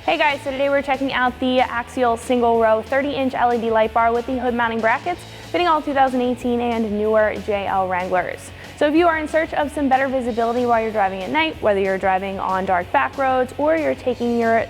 Hey guys, so today we're checking out the Axial single row 30-inch LED light bar with the hood mounting brackets, fitting all 2018 and newer JL Wranglers. So if you are in search of some better visibility while you're driving at night, whether you're driving on dark back roads or you're taking your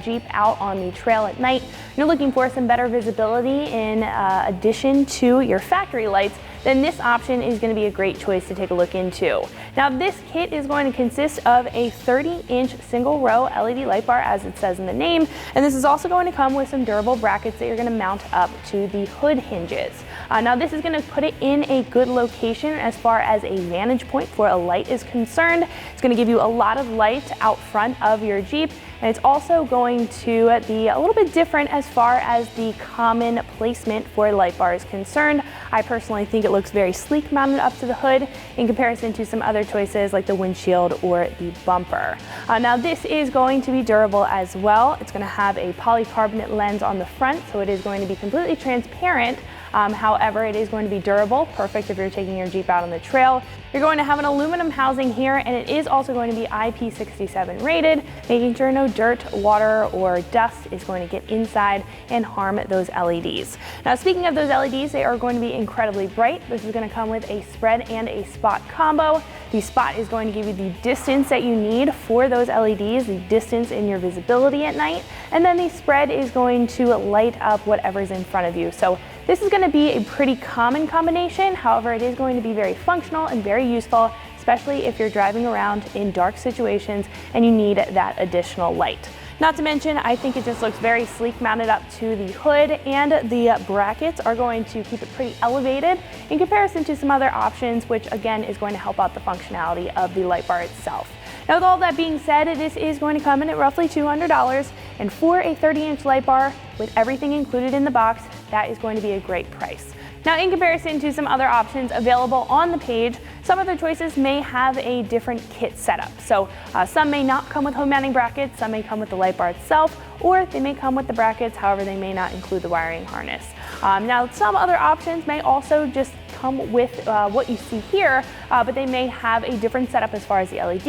Jeep out on the trail at night, you're looking for some better visibility in addition to your factory lights, then this option is going to be a great choice to take a look into. Now this kit is going to consist of a 30-inch single row LED light bar, as it says in the name, and this is also going to come with some durable brackets that you're going to mount up to the hood hinges. Now this is going to put it in a good location as far as a vantage point for a light is concerned. It's going to give you a lot of light out front of your Jeep, and it's also going to be a little bit different as far as the common placement for a light bar is concerned. I personally think it looks very sleek mounted up to the hood in comparison to some other choices like the windshield or the bumper. Now this is going to be durable as well. It's going to have a polycarbonate lens on the front, so it is going to be completely transparent. However, it is going to be durable, perfect if you're taking your Jeep out on the trail. You're going to have an aluminum housing here, and it is also going to be IP67 rated, making sure no dirt, water, or dust is going to get inside and harm those LEDs. Now, speaking of those LEDs, they are going to be incredibly bright. This is going to come with a spread and a spot combo. The spot is going to give you the distance that you need for those LEDs, the distance in your visibility at night, and then the spread is going to light up whatever's in front of you. So this is going to be a pretty common combination. However, it is going to be very functional and very useful, especially if you're driving around in dark situations and you need that additional light. Not to mention, I think it just looks very sleek mounted up to the hood, and the brackets are going to keep it pretty elevated in comparison to some other options, which again is going to help out the functionality of the light bar itself. Now, with all that being said, this is going to come in at roughly $200, and for a 30-inch light bar with everything included in the box, that is going to be a great price. Now, in comparison to some other options available on the page, some other choices may have a different kit setup. So some may not come with hood mounting brackets, some may come with the light bar itself, or they may come with the brackets, however they may not include the wiring harness. Now, some other options may also just come with what you see here, but they may have a different setup as far as the LED.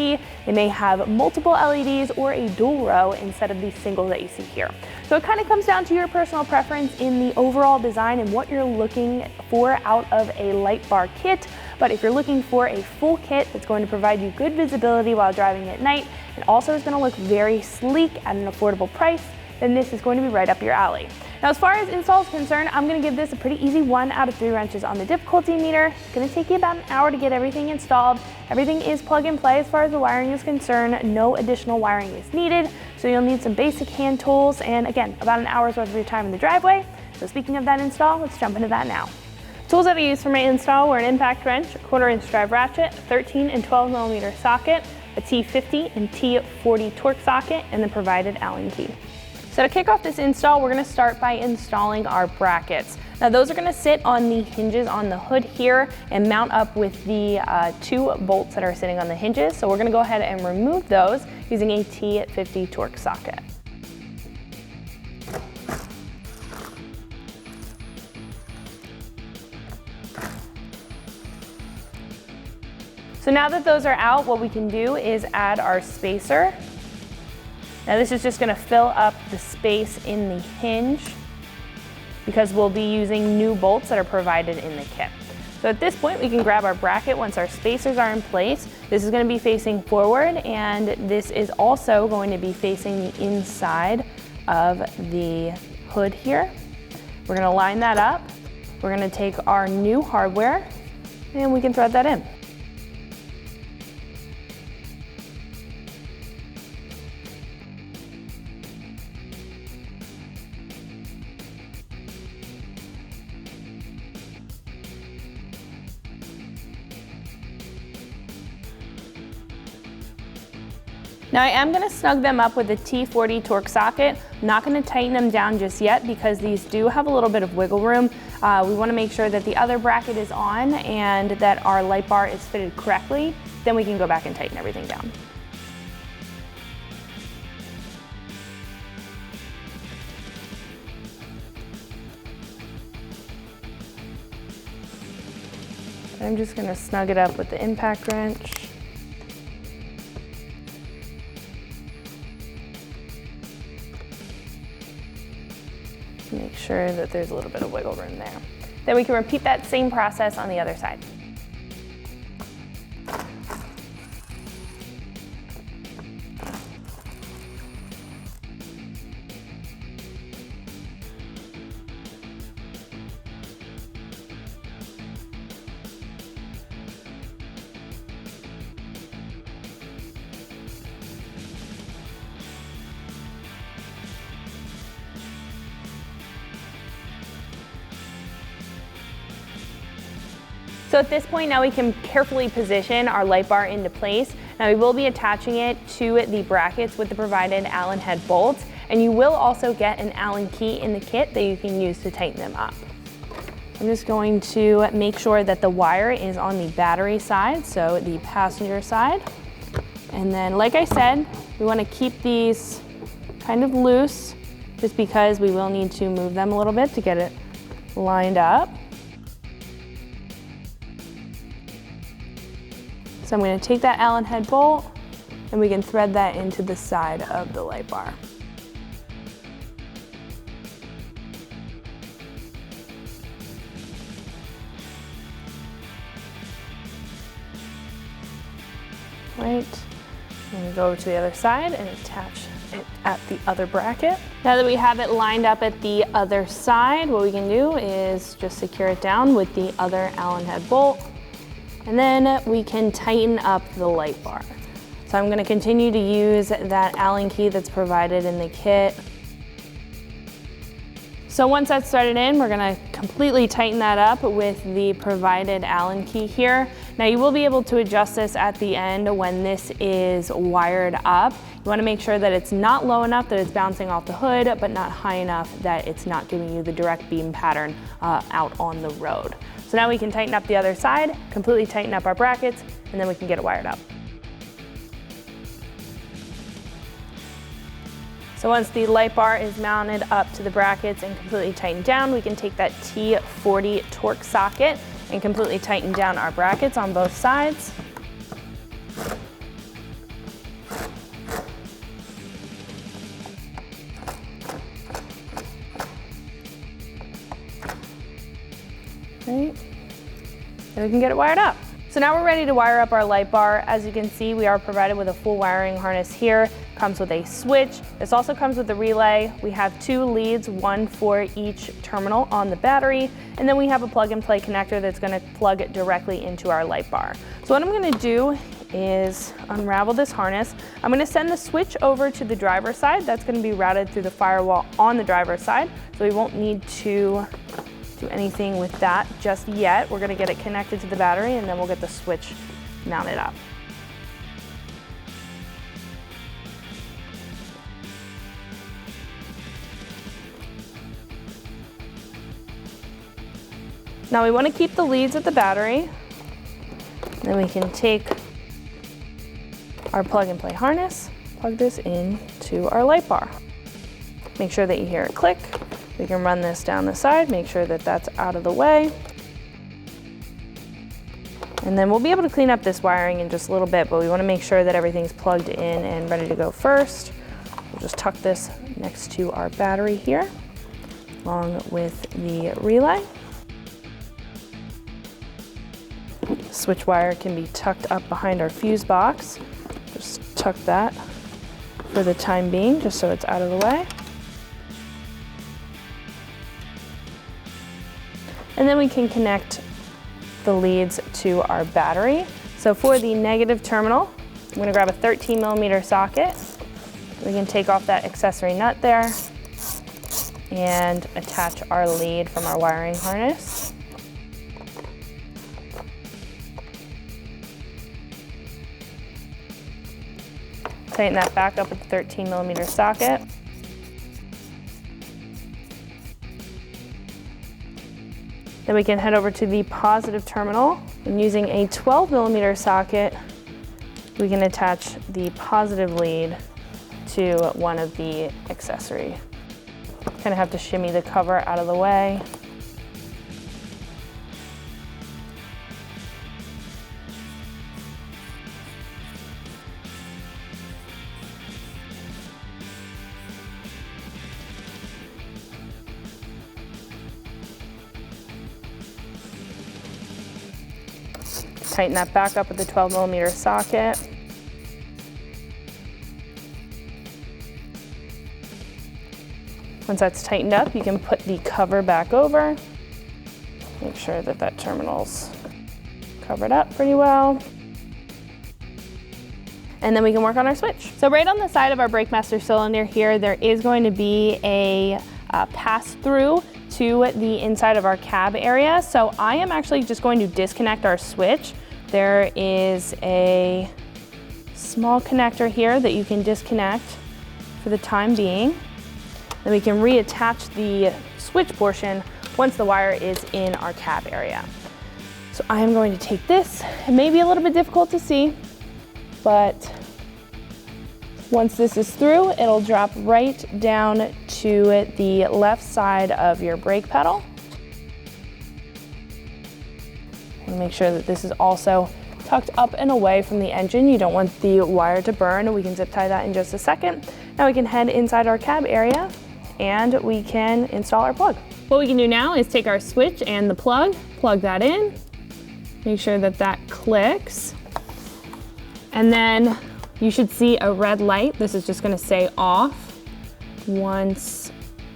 They may have multiple LEDs or a dual row instead of the single that you see here. So it kind of comes down to your personal preference in the overall design and what you're looking for out of a light bar kit. But if you're looking for a full kit that's going to provide you good visibility while driving at night, and also is going to look very sleek at an affordable price, then this is going to be right up your alley. Now, as far as install is concerned, I'm going to give this a pretty easy 1 out of 3 wrenches on the difficulty meter. It's going to take you about an hour to get everything installed. Everything is plug and play as far as the wiring is concerned. No additional wiring is needed, so you'll need some basic hand tools, and again, about an hour's worth of your time in the driveway. So speaking of that install, let's jump into that now. Tools that I used for my install were an impact wrench, a 1/4-inch drive ratchet, a 13 and 12 millimeter socket, a T50 and T40 torque socket, and the provided Allen key. So to kick off this install, we're going to start by installing our brackets. Now those are going to sit on the hinges on the hood here and mount up with the 2 bolts that are sitting on the hinges. So we're going to go ahead and remove those using a T50 torque socket. So now that those are out, what we can do is add our spacer. Now this is just going to fill up the space in the hinge because we'll be using new bolts that are provided in the kit. So at this point, we can grab our bracket once our spacers are in place. This is going to be facing forward, and this is also going to be facing the inside of the hood here. We're going to line that up. We're going to take our new hardware and we can thread that in. Now I am going to snug them up with a T40 torque socket. I'm not going to tighten them down just yet because these do have a little bit of wiggle room. We want to make sure that the other bracket is on and that our light bar is fitted correctly. Then we can go back and tighten everything down. I'm just going to snug it up with the impact wrench. Make sure that there's a little bit of wiggle room there. Then we can repeat that same process on the other side. So at this point now we can carefully position our light bar into place. Now we will be attaching it to the brackets with the provided Allen head bolts, and you will also get an Allen key in the kit that you can use to tighten them up. I'm just going to make sure that the wire is on the battery side, so the passenger side. And then, like I said, we want to keep these kind of loose just because we will need to move them a little bit to get it lined up. So I'm going to take that Allen head bolt and we can thread that into the side of the light bar. Right, I'm going to go over to the other side and attach it at the other bracket. Now that we have it lined up at the other side, what we can do is just secure it down with the other Allen head bolt. And then we can tighten up the light bar. So I'm going to continue to use that Allen key that's provided in the kit. So once that's threaded in, we're going to completely tighten that up with the provided Allen key here. Now you will be able to adjust this at the end when this is wired up. You want to make sure that it's not low enough that it's bouncing off the hood, but not high enough that it's not giving you the direct beam pattern out on the road. So now we can tighten up the other side, completely tighten up our brackets, and then we can get it wired up. So once the light bar is mounted up to the brackets and completely tightened down, we can take that T40 Torx socket and completely tighten down our brackets on both sides. Right. And we can get it wired up. So now we're ready to wire up our light bar. As you can see, we are provided with a full wiring harness here. Comes with a switch. This also comes with a relay. We have 2 leads, one for each terminal on the battery, and then we have a plug and play connector that's going to plug it directly into our light bar. So what I'm going to do is unravel this harness. I'm going to send the switch over to the driver's side. That's going to be routed through the firewall on the driver's side, so we won't need to do anything with that just yet. We're going to get it connected to the battery and then we'll get the switch mounted up. Now we want to keep the leads at the battery. Then we can take our plug and play harness, plug this into our light bar. Make sure that you hear it click. We can run this down the side, make sure that that's out of the way. And then we'll be able to clean up this wiring in just a little bit, but we want to make sure that everything's plugged in and ready to go first. We'll just tuck this next to our battery here, along with the relay. Switch wire can be tucked up behind our fuse box. Just tuck that for the time being, just so it's out of the way. And then we can connect the leads to our battery. So for the negative terminal, I'm going to grab a 13mm socket. We can take off that accessory nut there and attach our lead from our wiring harness. Tighten that back up with the 13mm socket. Then we can head over to the positive terminal, and using a 12mm socket, we can attach the positive lead to one of the accessory. Kind of have to shimmy the cover out of the way. tighten that back up with the 12mm socket. Once that's tightened up, you can put the cover back over. Make sure that that terminal's covered up pretty well. And then we can work on our switch. So right on the side of our BrakeMaster cylinder here, there is going to be a pass-through to the inside of our cab area. So I am actually just going to disconnect our switch. There is a small connector here that you can disconnect for the time being. Then we can reattach the switch portion once the wire is in our cab area. So I am going to take this. It may be a little bit difficult to see, but once this is through, it'll drop right down to the left side of your brake pedal. And make sure that this is also tucked up and away from the engine. You don't want the wire to burn. We can zip tie that in just a second. Now we can head inside our cab area and we can install our plug. What we can do now is take our switch and the plug that in, make sure that that clicks, and then you should see a red light. This is just gonna say off. Once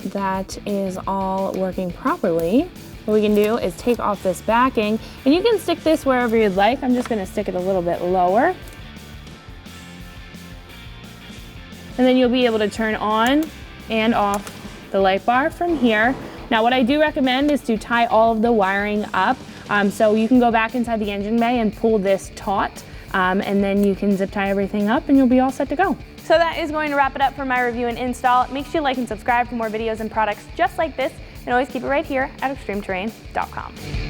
that is all working properly, what we can do is take off this backing, and you can stick this wherever you'd like. I'm just gonna stick it a little bit lower. And then you'll be able to turn on and off the light bar from here. Now what I do recommend is to tie all of the wiring up. So you can go back inside the engine bay and pull this taut, and then you can zip tie everything up and you'll be all set to go. So that is going to wrap it up for my review and install. Make sure you like and subscribe for more videos and products just like this, and always keep it right here at extremeterrain.com.